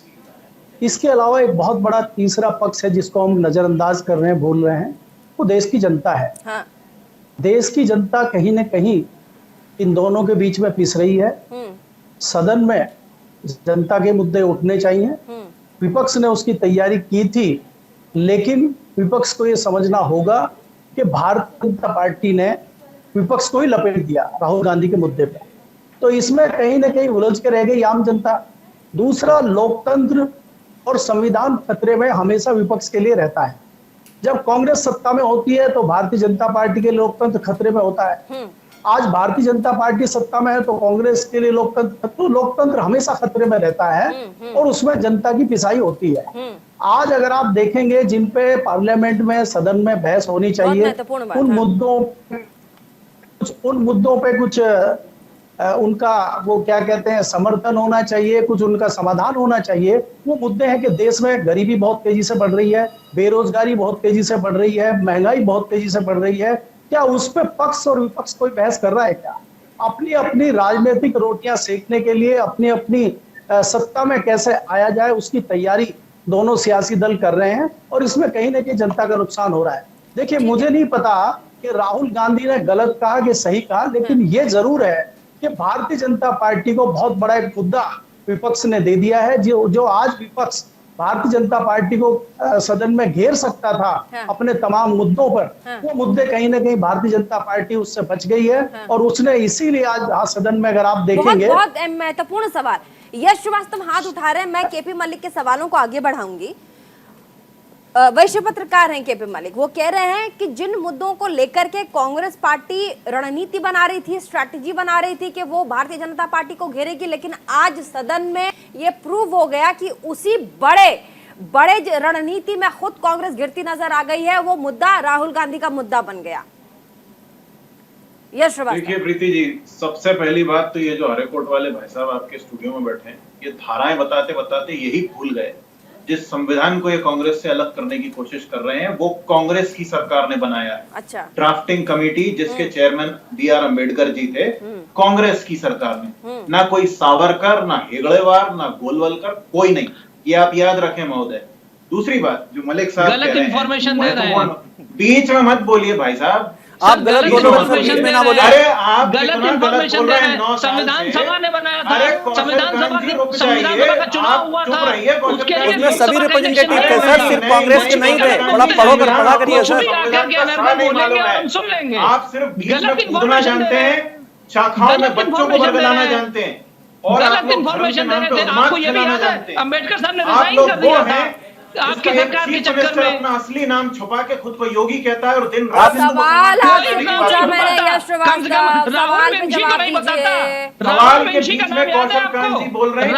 इसके अलावा एक बहुत बड़ा तीसरा पक्ष है जिसको हम नजरअंदाज कर रहे हैं, भूल रहे हैं, वो देश की जनता है। हाँ। देश की जनता कहीं न कहीं इन दोनों के बीच में पिस रही है। सदन में जनता के मुद्दे उठने चाहिए, विपक्ष ने उसकी तैयारी की थी, लेकिन विपक्ष को ये समझना होगा कि भारतीय जनता पार्टी ने विपक्ष को ही लपेट दिया राहुल गांधी के मुद्दे पर। तो इसमें कहीं ना कहीं उलझ के रह गई आम जनता। दूसरा, लोकतंत्र और संविधान खतरे में हमेशा विपक्ष के लिए रहता है। जब कांग्रेस सत्ता में होती है तो भारतीय जनता पार्टी के लिए लोकतंत्र खतरे में होता है। आज भारतीय जनता पार्टी सत्ता में है तो कांग्रेस के लिए लोकतंत्र हमेशा खतरे में रहता है और उसमें जनता की पिसाई होती है। आज अगर आप देखेंगे जिन पे पार्लियामेंट में, सदन में बहस होनी चाहिए, उन मुद्दों पे कुछ उनका वो क्या कहते हैं समर्थन होना चाहिए, कुछ उनका समाधान होना चाहिए। वो मुद्दे हैं कि देश में गरीबी बहुत तेजी से बढ़ रही है, बेरोजगारी बहुत तेजी से बढ़ रही है, महंगाई बहुत तेजी से बढ़ रही है। क्या उस पे पक्ष और विपक्ष कोई बहस कर रहा है क्या? अपनी अपनी राजनीतिक रोटियां सेकने के लिए अपनी अपनी सत्ता में कैसे आया जाए उसकी तैयारी दोनों सियासी दल कर रहे हैं और इसमें कहीं ना कहीं जनता का नुकसान हो रहा है। देखिए, मुझे नहीं पता कि राहुल गांधी ने गलत कहा कि सही कहा, लेकिन ये जरूर है कि भारतीय जनता पार्टी को बहुत बड़ा एक मुद्दा विपक्ष ने दे दिया है। जो आज विपक्ष भारतीय जनता पार्टी को सदन में घेर सकता था अपने तमाम मुद्दों पर, वो मुद्दे कहीं ना कहीं भारतीय जनता पार्टी उससे बच गई है और उसने इसीलिए आज सदन में अगर आप देखेंगे बहुत महत्वपूर्ण सवाल। यश श्रीवास्तव हाथ उठा रहे हैं, मैं केपी मलिक के सवालों को आगे बढ़ाऊंगी। वैश्य पत्रकार हैं केपी मलिक, वो कह रहे हैं कि जिन मुद्दों को लेकर के कांग्रेस पार्टी रणनीति बना रही थी, स्ट्रैटेजी बना रही थी कि वो भारतीय जनता पार्टी को घेरेगी, लेकिन आज सदन में ये प्रूव हो गया कि उसी बड़े रणनीति में खुद कांग्रेस गिरती नजर आ गई है। वो मुद्दा राहुल गांधी का मुद्दा बन गया। यश श्रीवास्तव। देखिए प्रीति जी, सबसे पहली बात तो ये जो हरेकोट वाले भाई साहब आपके स्टूडियो में बैठे हैं, ये धाराएं बताते बताते यही भूल गए जिस संविधान को ये कांग्रेस से अलग करने की कोशिश कर रहे हैं वो कांग्रेस की सरकार ने बनाया है। अच्छा। ड्राफ्टिंग कमेटी जिसके चेयरमैन बी.आर. अम्बेडकर जी थे, कांग्रेस की सरकार में, ना कोई सावरकर, ना हेगड़ेवार, ना गोलवलकर, कोई नहीं। ये आप याद रखें महोदय। दूसरी बात जो मलिक साहब गलत इंफॉर्मेशन दे रहे हैं, बीच में मत बोलिए भाई साहब, आप गलत इन्फॉर्मेशन में ना बोले। अरे आप गलत इन्फॉर्मेशन दे रहे हैं। संविधान सभा ने बनाया था, संविधान सभा का चुनाव हुआ था, उसमें सभी रिप्रेजेंटेटिव थे सर, सिर्फ कांग्रेस के नहीं थे। थोड़ा पढ़ा करिए सर। सुन लेंगे। आप सिर्फ गलत इन्फॉर्मेशन जानते हैं, शाखाओं में बच्चों को बरगलाना जानते हैं और गलत इन्फॉर्मेशन दे रहे थे। आपको ये भी याद है अम्बेडकर साहब ने रिजाइन कर दिया था आपकी सरकार के चक्कर में। अपना असली नाम छुपा के खुद को योगी कहता है और दिन रात सवाल आपसे पूछा मैंने यश श्रीवास्तव, सवाल पे जवाब दीजिए। सवाल के बीच में कौशल कांत जी बोल रहे हैं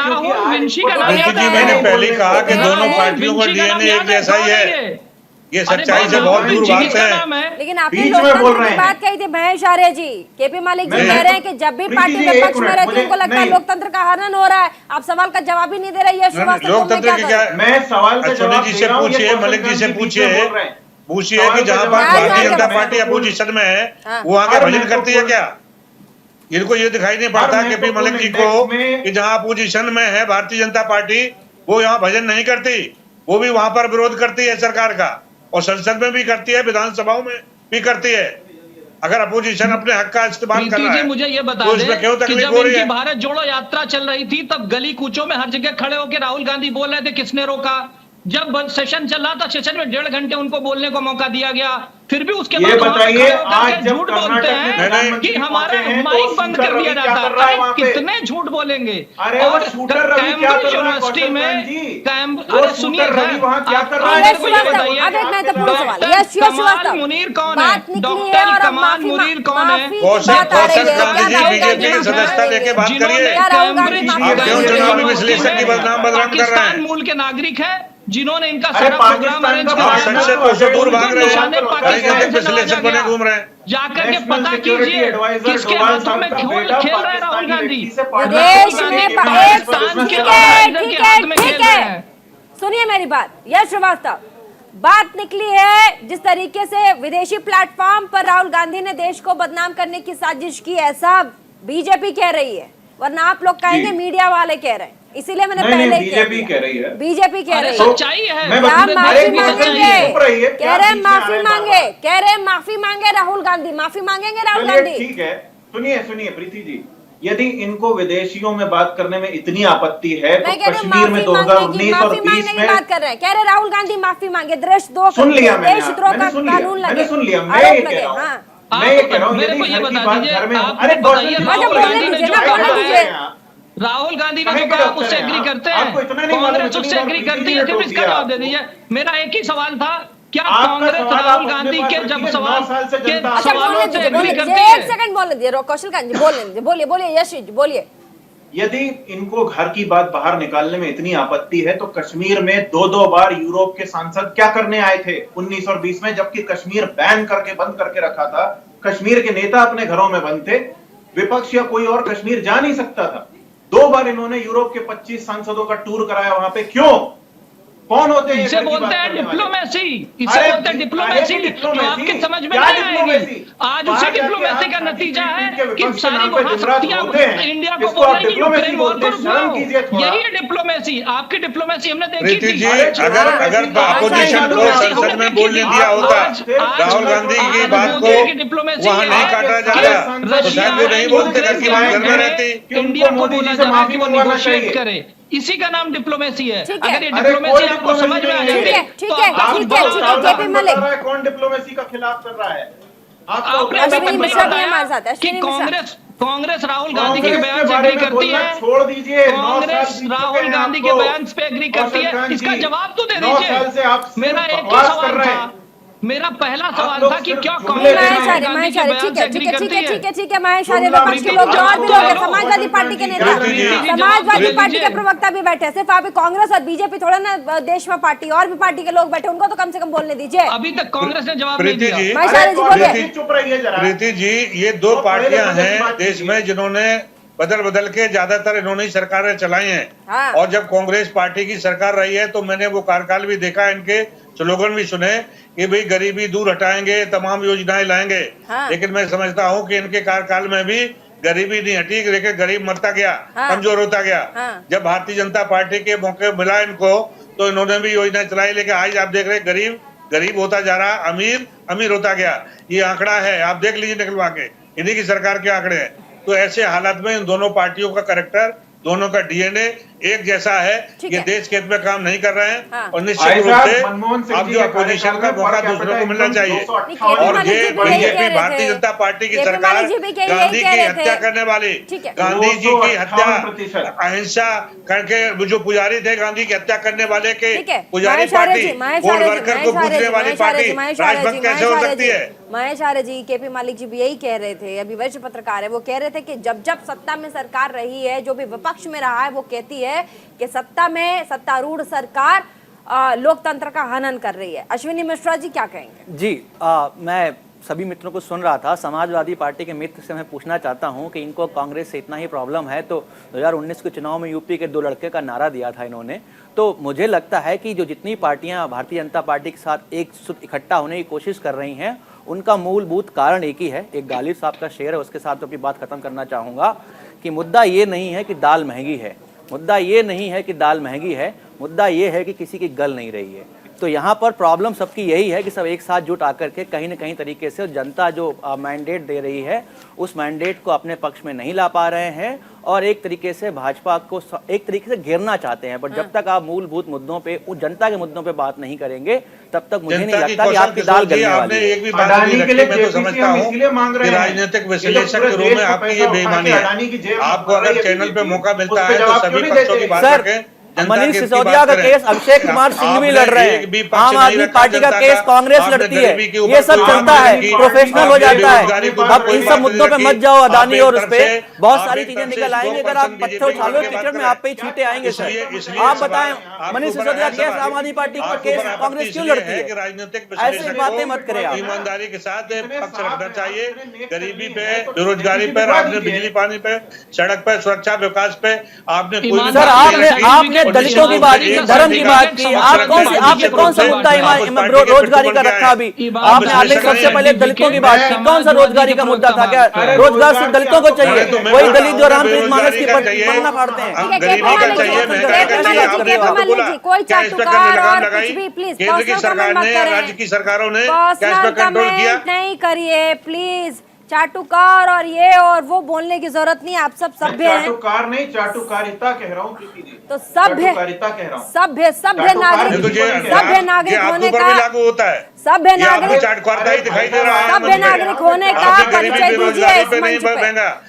क्योंकि मैंने पहले कहा कि दोनों पार्टियों का डीएनए एक जैसा ही है, ये सच्चाई से बहुत दूर बात है। लेकिन आपने लोकतंत्र की बात कही थी महेश आर्य जी, केपी मलिक जी कह रहे हैं कि जब भी पार्टी विपक्ष में रहती है उनको लगता है लोकतंत्र का हनन हो रहा है। आप सवाल का जवाब ही नहीं दे रहे। यश लोकतंत्र की क्या, मैं सवाल का जवाब जी से पूछिए, मलिक जी से पूछिए कि जहाँ पर भारतीय जनता पार्टी अपोजिशन में है वो आगे भजन करती है क्या? इनको ये दिखाई नहीं पड़ता केपी मलिक जी को कि जहाँ अपोजिशन में है भारतीय जनता पार्टी वो यहाँ भजन नहीं करती, वो भी वहां पर विरोध करती है सरकार का और संसद में भी करती है, विधानसभाओं में भी करती है। अगर अपोजिशन अपने हक का इस्तेमाल कर रहा है मुझे ये बता तो इसमें क्यों तकलीफ हो रही है? भारत जोड़ो यात्रा चल रही थी तब गली कूचों में हर जगह खड़े होकर राहुल गांधी बोल रहे थे, किसने रोका? जब सेशन चल रहा था, सेशन में 1.5 घंटे उनको बोलने को मौका दिया गया, फिर भी उसके बाद बताइए आज झूठ बोलते हैं कि हमारा माइक बंद कर दिया जाता है। कितने झूठ बोलेंगे? और कैम्ब्रिज यूनिवर्सिटी में सुनिए कमाल मुनीर कौन है? डॉक्टर कमाल मुनीर कौन है? बीजेपी की सदस्यता लेके बात करिए। पाकिस्तान मूल के नागरिक है, जिन्होंने इनका सारा प्रोग्राम अरेंज कराया, घूम रहे हैं। जाकर के पता कीजिए किसके हाथों में खेल रहे हैं राहुल गांधी। देश में ठीक है, सुनिए मेरी बात। यश श्रीवास्तव, बात निकली है जिस तरीके से विदेशी प्लेटफॉर्म पर राहुल गांधी ने देश को बदनाम करने की साजिश की, ऐसा बीजेपी कह रही है, वरना आप लोग कहेंगे मीडिया वाले कह रहे हैं। इसीलिए मैंने पहले बीजेपी कह रही है, बीजेपी कह रही है, सच्चाई है। क्या माफी मांगेंगे? कह रहे माफी मांगे, कह रहे माफी मांगे राहुल गांधी, माफी मांगेंगे राहुल गांधी। ठीक है, सुनिए प्रीति जी, यदि इनको विदेशियों में बात करने में इतनी आपत्ति है तो कश्मीर में 2019 और 20 में बात कर रहे हैं, कह रहे राहुल गांधी माफी मांगे, देशद्रोह सुन लिया देशद्रोह का कानून लगे, मैंने सुन लिया, मैं ये कह रहा हूं, मेरे को ये बता दीजिए, आप बताइए राहुल गांधी ने जो कहा उससे एग्री करते हैं, कांग्रेस उससे एग्री करती है, सिर्फ इसका जवाब दे दीजिए। मेरा एक ही सवाल था, क्या कांग्रेस राहुल गांधी के जब सवाल के सवालों से एग्री करती है? एक सेकंड बोलने दीजिए, कौशल कांत जी बोलने दीजिए, बोलिए यश जी बोलिए। यदि इनको घर की बात बाहर निकालने में इतनी आपत्ति है तो कश्मीर में 2-2 बार यूरोप के सांसद क्या करने आए थे 19 और 20 में, जबकि कश्मीर बैन करके बंद करके रखा था। कश्मीर के नेता अपने घरों में बंद थे, विपक्ष या कोई और कश्मीर जा नहीं सकता था। 2 बार इन्होंने यूरोप के 25 सांसदों का टूर कराया वहां पे, क्यों? कौन होते हैं? इसे बोलते हैं डिप्लोमेसी, इसे बोलते हैं डिप्लोमेसी, जो आपकी समझ में नहीं आएगी। आज उसी डिप्लोमेसी का नतीजा है कि सारी महाशक्तियां इंडिया को बोल रही है यूक्रेन वॉर को रुको। यही है डिप्लोमेसी, आपकी डिप्लोमेसी हमने देखी थी। अगर अपोजिशन को संसद में बोलने दिया होता राहुल गांधी की बात को वहाँ नहीं काटा जाता तो शायद वो नहीं बोलते, घर की बात घर में रहती। इंडिया को बोला जा रहा है कि वो निगोशिएट करे, इसी का नाम डिप्लोमेसी है। अगर ये डिप्लोमेसी आपको समझ में आ जाती है, ठीक है, केपी मलिक कौन डिप्लोमेसी का खिलाफ कर रहा है? आपने कि कांग्रेस राहुल गांधी के बयान से एग्री करती है, छोड़ दीजिए, कांग्रेस राहुल गांधी के बयान पे एग्री करती है, इसका जवाब तो दे दीजिए। मेरा एक ही सवाल था, मेरा पहला सवाल था कि क्या कांग्रेस ठीक है महेशारी विपक्ष के लोग और भी लोग हैं, समाजवादी पार्टी के नेता, समाजवादी पार्टी के प्रवक्ता भी बैठे, सिर्फ आप कांग्रेस और बीजेपी थोड़ा ना देश में पार्टी और भी पार्टी के लोग बैठे, उनको तो कम से कम बोलने दीजिए। अभी तक कांग्रेस ने जवाब नहीं दिया। महेशारी जी बोलिए। चुप रहिए जरा। प्रीति जी, ये 2 पार्टियां हैं देश में जिन्होंने बदल के ज्यादातर इन्होंने ही सरकारें चलाई हैं। और जब कांग्रेस पार्टी की सरकार रही है तो मैंने वो कार्यकाल भी देखा, इनके स्लोगन भी सुने कि भाई गरीबी दूर हटाएंगे, तमाम योजनाएं लाएंगे। लेकिन मैं समझता हूं कि इनके कार्यकाल में भी गरीबी नहीं हटी, लेकिन गरीब मरता गया, कमजोर होता गया। जब भारतीय जनता पार्टी के मौके मिला इनको तो इन्होंने भी योजनाएं चलाई, लेकिन आज आप देख रहे गरीब गरीब होता जा रहा, अमीर अमीर होता गया। ये आंकड़ा है, आप देख लीजिए निकलवा के, इन्हीं की सरकार के आंकड़े हैं। तो ऐसे हालात में इन दोनों पार्टियों का कैरेक्टर, दोनों का डीएनए एक जैसा है, ये देश के हित में काम नहीं कर रहे हैं। और निश्चित रूप से अब जो अपोजिशन का मौका दूसरों को मिलना चाहिए। और ये बीजेपी भारतीय जनता पार्टी की सरकार गांधी की हत्या करने वाली, गांधी जी की हत्या अहिंसा करके जो पुजारी थे, गांधी की हत्या करने वाले के पुजारी पार्टी, गोल वर्कर को पूजने वाली पार्टी राजभक्त कैसे हो सकती है? महेश आर्य जी, केपी मलिक जी भी यही कह रहे थे, अभी वरिष्ठ पत्रकार है, वो कह रहे थे कि जब सत्ता में सरकार रही है, जो भी विपक्ष में रहा है, वो कहती है कि सत्ता में सत्तारूढ़ सरकार लोकतंत्र का हनन कर रही है। अश्विनी मिश्रा जी क्या कहेंगे? जी, मैं सभी मित्रों को सुन रहा था। समाजवादी पार्टी के मित्र से मैं पूछना चाहता हूं कि इनको कांग्रेस से इतना ही प्रॉब्लम है तो 2019 के चुनाव में यूपी के 2 लड़के का नारा दिया था इन्होंने। तो मुझे लगता है कि जो जितनी पार्टियां भारतीय जनता पार्टी के साथ एक सुत इकट्ठा होने की कोशिश कर रही हैं, उनका मूलभूत कारण एक ही है। एक गालिब साहब का शेर है, उसके साथ अपनी बात खत्म करना चाहूँगा कि मुद्दा ये नहीं है कि दाल महंगी है, मुद्दा ये नहीं है कि दाल महंगी है, मुद्दा ये है कि किसी की गल नहीं रही है। तो यहाँ पर प्रॉब्लम सबकी यही है कि सब एक साथ जुट आकर के कहीं न कहीं तरीके से जनता जो मैंडेट दे रही है उस मैंडेट को अपने पक्ष में नहीं ला पा रहे हैं और एक तरीके से भाजपा को एक तरीके से घेरना चाहते हैं। पर जब तक आप मूलभूत मुद्दों पे, उस जनता के मुद्दों पे बात नहीं करेंगे, तब तक मुझे नहीं लगता कि आपकी दाल गलने वाली है। एक भी बात नहीं रखी, मैं तो समझता हूँ कि राजनीतिक विश्लेषक के रूप में आपकी ये बेईमानी है। आपको अगर चैनल पे मौका मिलता है तो सभी पक्षों की बात रखें, मनीष सिसोदिया का केस अभिषेक कुमार सिंह भी लड़ रहे हैं, आम आदमी पार्टी का केस कांग्रेस लड़ती है, ये सब चलता है, प्रोफेशनल हो जाता है। अब इन सब मुद्दों पे मत जाओ, अदानी और उस पे बहुत सारी चीजें निकल आएंगी। अगर आप पत्थर उठा लो कीचड़ में, आप पे ही छींटे आएंगे सर। आप बताएं, मनीष सिसोदिया केस आम आदमी पार्टी का केस कांग्रेस क्यों लड़ती है? ऐसी बातें मत करें आप। ईमानदारी के साथ पक्ष रखना चाहिए। गरीबी पे, बेरोजगारी पे, आपने बिजली पानी पे, सड़क पे, सुरक्षा विकास पे आपने कोई सर आपने दलितों की बात की, धर्म की बात की, आपने कौन सा मुद्दा रोजगारी का रखा? अभी आपने आने सबसे पहले दलितों की बात की, कौन सा रोजगारी का मुद्दा था? क्या रोजगार सिर्फ दलितों को चाहिए? वही दलित जो रामप्रीत मानस की पन्ना फाड़ते हैं। कोई चाटुकार और कुछ भी प्लीज केंद्र की सरकार ने, राज्य की सरकारों ने क्या इस पर कंट्रोल किया? नहीं करिए प्लीज। चाटुकार और ये और वो बोलने की जरूरत नहीं, आप सब सभ्य हैं। चाटुकार नहीं, चाटुकारिता कह रहा हूँ। तो सभ्य नागरिक होने का लागू होता है। सभ्य नागरिक दिखाई दे रहा है। सभ्य नागरिक होने का परिचय दीजिए इस मंच पे।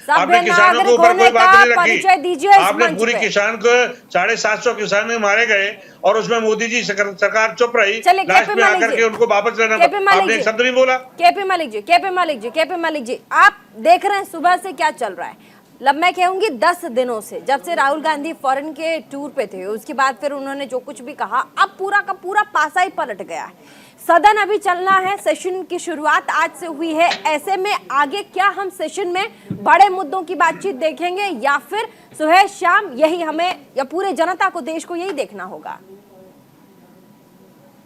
सभ्य नागरिक होने का परिचय दीजिए इस आपने मंच पूरी पे। किसान को 750 किसान मारे गए और उसमें मोदी जी सरकार चुप रही। लास्ट में आकर के उनको वापस लेना, आपने एक शब्द नहीं बोला। केपी मलिक जी, आप देख रहे हैं सुबह से क्या चल रहा है। मैं कहूंगी 10 दिनों से, जब से राहुल गांधी फॉरेन के टूर पे थे, उसके बाद फिर उन्होंने जो कुछ भी कहा, अब पूरा का पूरा पासा ही पलट गया है। सदन अभी चलना है, सेशन की शुरुआत आज से हुई है। ऐसे में आगे क्या हम सेशन में बड़े मुद्दों की बातचीत देखेंगे या फिर सुबह शाम यही हमें या पूरे जनता को, देश को यही देखना होगा?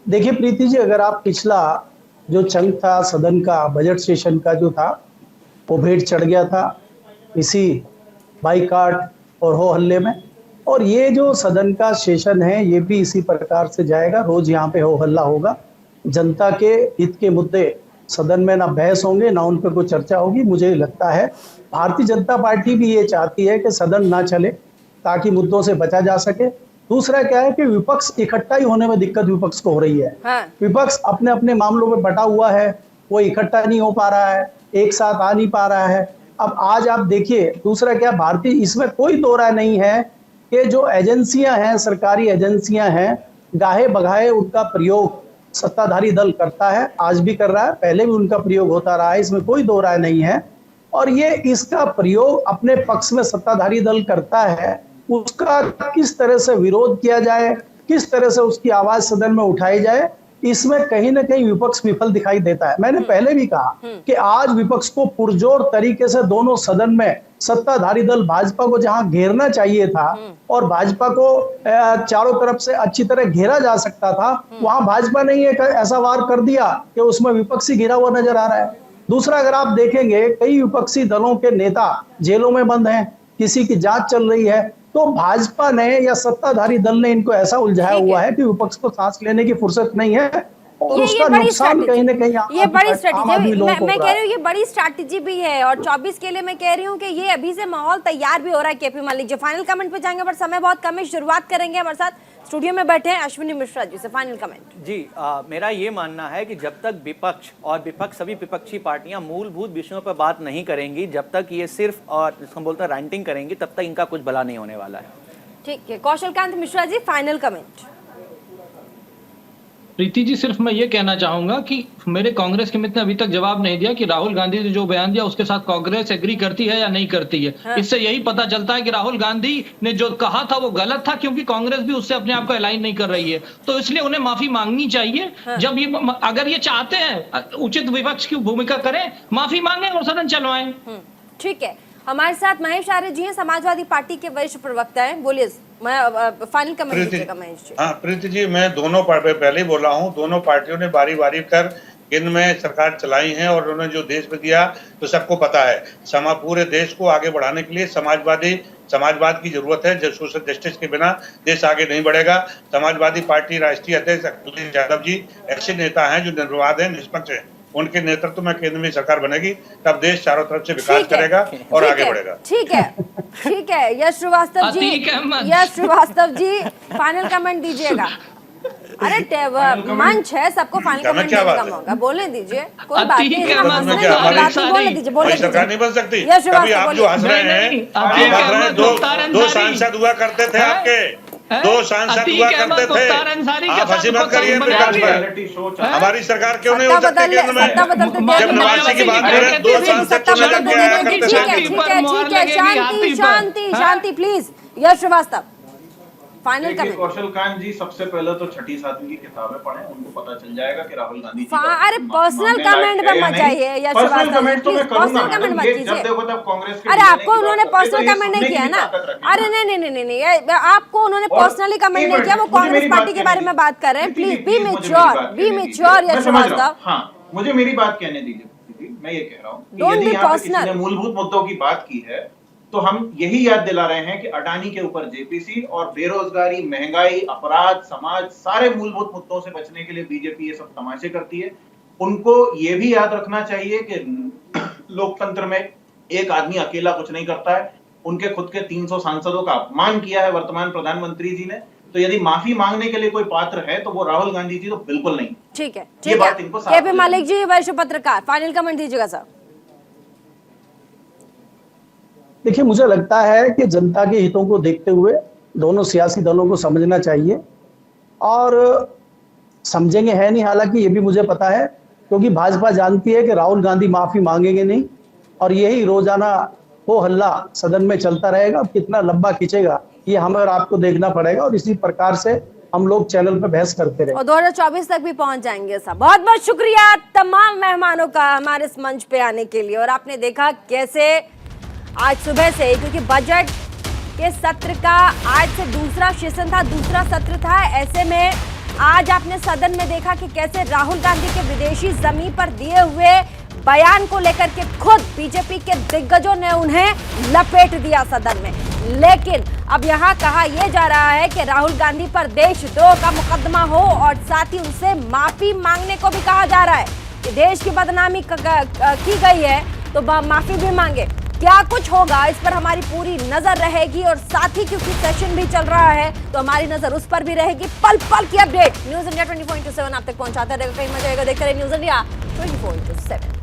देखिए प्रीति जी, अगर आप पिछला जो चंक था सदन का, बजट सेशन का जो था, वो भेंट चढ़ गया था इसी बाइकाट और हो हल्ले में, और ये जो सदन का सेशन है ये भी इसी प्रकार से जाएगा। रोज यहाँ पे हो हल्ला होगा, जनता के हित के मुद्दे सदन में ना बहस होंगे ना उन पर कोई चर्चा होगी। मुझे लगता है भारतीय जनता पार्टी भी ये चाहती है कि सदन ना चले ताकि मुद्दों से बचा जा सके। दूसरा क्या है कि विपक्ष इकट्ठा ही होने में दिक्कत विपक्ष को हो रही है। विपक्ष अपने अपने मामलों में बटा हुआ है, वो इकट्ठा नहीं हो पा रहा है, एक साथ आ नहीं पा रहा है। अब आज आप देखिए, दूसरा क्या, भारतीय, इसमें कोई दो राय नहीं है कि जो एजेंसियां हैं, सरकारी एजेंसियां हैं, गाहे बगाहे उनका प्रयोग सत्ताधारी दल करता है, आज भी कर रहा है, पहले भी उनका प्रयोग होता रहा है, इसमें कोई दो राय नहीं है। और ये इसका प्रयोग अपने पक्ष में सत्ताधारी दल करता है, उसका किस तरह से विरोध किया जाए, किस तरह से उसकी आवाज सदन में उठाई जाए, इसमें कहीं ना कहीं विपक्ष विफल दिखाई देता है। मैंने पहले भी कहा कि आज विपक्ष को पुरजोर तरीके से दोनों सदन में सत्ताधारी दल भाजपा को जहां घेरना चाहिए था और भाजपा को चारों तरफ से अच्छी तरह घेरा जा सकता था, वहां भाजपा ने एक ऐसा वार कर दिया कि उसमें विपक्षी घिरा हुआ नजर आ रहा है। दूसरा, अगर आप देखेंगे कई विपक्षी दलों के नेता जेलों में बंद हैं, किसी की जांच चल रही है, तो भाजपा ने या सत्ताधारी दल ने इनको ऐसा उलझाया हुआ है कि विपक्ष को सांस लेने की फुर्सत नहीं है और उसका नुकसान कहीं ना कहीं ये बड़ी स्ट्रेटेजी, मैं कह रही हूँ ये बड़ी स्ट्रेटेजी भी है। और 24 के लिए मैं कह रही हूँ कि ये अभी से माहौल तैयार भी हो रहा है। KP Malik ji final comment पे जाएंगे, पर समय बहुत कम है, शुरुआत करेंगे। हमारे साथ स्टूडियो में बैठे हैं अश्विनी मिश्रा जी से फाइनल कमेंट। जी मेरा ये मानना है कि जब तक विपक्ष और सभी विपक्षी पार्टियां मूलभूत विषयों पर बात नहीं करेंगी, जब तक ये सिर्फ और जिसको बोलते हैं रैंटिंग करेंगी, तब तक इनका कुछ भला नहीं होने वाला है। ठीक है, कौशलकांत मिश्रा जी फाइनल कमेंट। प्रीति जी, सिर्फ मैं ये कहना चाहूंगा कि मेरे कांग्रेस के मित्र ने अभी तक जवाब नहीं दिया कि राहुल गांधी ने जो बयान दिया उसके साथ कांग्रेस एग्री करती है या नहीं करती है। इससे यही पता चलता है कि राहुल गांधी ने जो कहा था वो गलत था, क्योंकि कांग्रेस भी उससे अपने आप को अलाइन नहीं कर रही है। तो इसलिए उन्हें माफी मांगनी चाहिए। जब ये अगर ये चाहते हैं उचित विपक्ष की भूमिका करें, माफी मांगे और सदन चलवाएं। ठीक है, हमारे साथ महेश आर्य जी हैं, समाजवादी पार्टी के वरिष्ठ प्रवक्ता हैं। बोलिए, मैं फाइनल कमेंट दीजिएगा महेश जी। हाँ प्रीति जी, मैं दोनों पहले ही बोला हूँ, दोनों पार्टियों ने बारी बारी कर केंद्र में सरकार चलाई है और उन्होंने जो देश में दिया तो सबको पता है। पूरे देश को आगे बढ़ाने के लिए समाजवाद की जरूरत है। सोशल जस्टिस के बिना देश आगे नहीं बढ़ेगा। समाजवादी पार्टी राष्ट्रीय अध्यक्ष अखिलेश यादव जी ऐसे नेता हैं जो निर्विवाद है, निष्पक्ष है। उनके नेतृत्व में केंद्र में सरकार बनेगी, तब देश चारों तरफ से विकास करेगा और आगे बढ़ेगा। ठीक है यश श्रीवास्तव जी फाइनल कमेंट दीजिएगा। अरे मंच है, सबको फाइनल कमेंट देने का मौका, बोलने दीजिए, कोई बात नहीं, बोलने दीजिए। सरकार नहीं बन सकती। कभी आप जो हंस रहे हैं, दो सांसद हुआ करते थे आपके, 2 सांसद हुआ करते थे। आप हंसी मत करिए प्रकाश भाई, हमारी सरकार क्यों नहीं हो सकती केंद्र में? जब नवासी की बात करें 2 सांसद चुने जाके आया करते थे। शांति please. Yash Shrivastava, final comment. Kaushal Kant ji, सबसे पहले तो 6ठी 7वीं की किताबें पढ़ें, उनको पता चल जाएगा कि राहुल गांधी जी अरे पर्सनल कमेंट पे मत जाइए यश श्रीवास्तव, पर्सनल कमेंट मत कीजिए। अरे आपको उन्होंने पर्सनल कमेंट नहीं किया ना। अरे नहीं, आपको उन्होंने पर्सनली कमेंट नहीं किया, वो कांग्रेस पार्टी के बारे में बात कर रहे हैं। प्लीज बी मैच्योर यश श्रीवास्तव। हाँ, मुझे मेरी बात कहने दीजिए। मैं ये कह रहा हूँ कि यदि यहाँ पे किसी ने मूलभूत मुद्दों की बात की है तो हम यही याद दिला रहे हैं कि अडानी के ऊपर जेपीसी और बेरोजगारी, महंगाई, अपराध, समाज, सारे मूलभूत मुद्दों से बचने के लिए बीजेपी ये सब तमाशे करती है। उनको ये भी याद रखना चाहिए कि लोकतंत्र में एक आदमी अकेला कुछ नहीं करता है। उनके खुद के 300 सांसदों का अपमान किया है वर्तमान प्रधानमंत्री जी ने, तो यदि माफी मांगने के लिए कोई पात्र है तो वो राहुल गांधी जी तो बिल्कुल नहीं। ठीक है, ये बात इनको केपी मलिक जी, वरिष्ठ पत्रकार, फाइनल कमेंट दीजिएगा सर। देखिए, मुझे लगता है कि जनता के हितों को देखते हुए दोनों सियासी दलों को समझना चाहिए, और समझेंगे है नहीं, हालांकि ये भी मुझे पता है क्योंकि भाजपा जानती है कि राहुल गांधी माफी मांगेंगे नहीं, और यही रोजाना हो हल्ला सदन में चलता रहेगा। कितना लंबा खींचेगा ये हमें और आपको देखना पड़ेगा, और इसी प्रकार से हम लोग चैनल पे बहस करते रहे और 2024 तक भी पहुंच जाएंगे। सब बहुत बहुत शुक्रिया तमाम मेहमानों का हमारे इस मंच पे आने के लिए। और आपने देखा कैसे आज सुबह से, क्योंकि बजट के सत्र का आज से दूसरा सेशन था, दूसरा सत्र था, ऐसे में आज आपने सदन में देखा कि कैसे राहुल गांधी के विदेशी जमीन पर दिए हुए बयान को लेकर के खुद बीजेपी के दिग्गजों ने उन्हें लपेट दिया सदन में। लेकिन अब यहाँ कहा यह जा रहा है कि राहुल गांधी पर देशद्रोह का मुकदमा हो, और साथ ही उनसे माफी मांगने को भी कहा जा रहा है कि देश की बदनामी की गई है तो माफी भी मांगे। क्या कुछ होगा इस पर हमारी पूरी नजर रहेगी, और साथ ही क्योंकि सेशन भी चल रहा है तो हमारी नजर उस पर भी रहेगी। पल पल की अपडेट न्यूज़ इंडिया 24/7 आप तक पहुंचाता रहेगा। कहीं मजा आएगा, देखते रहिए न्यूज़ इंडिया 24/7।